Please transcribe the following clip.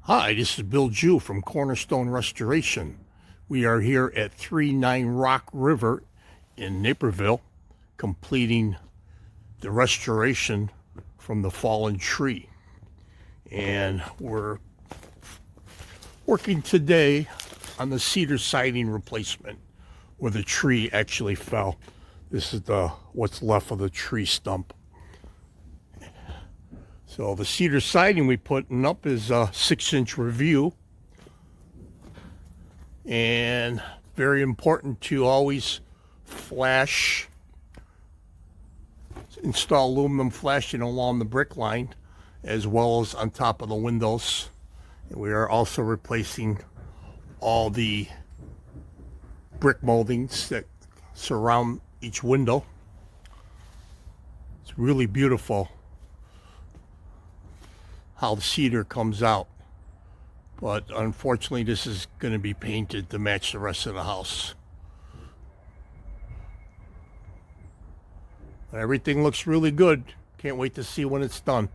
Hi, this is Bill Jew from Cornerstone Restoration. We are here at 39 Rock River in Naperville, completing the restoration from the fallen tree. And we're working today on the cedar siding replacement where the tree actually fell. This is what's left of the tree stump. So the cedar siding we putting up is a 6-inch review, and very important to always install aluminum flashing along the brick line as well as on top of the windows. And we are also replacing all the brick moldings that surround each window. It's really beautiful how the cedar comes out, but unfortunately this is going to be painted to match the rest of the house. Everything looks really good. Can't wait to see when it's done.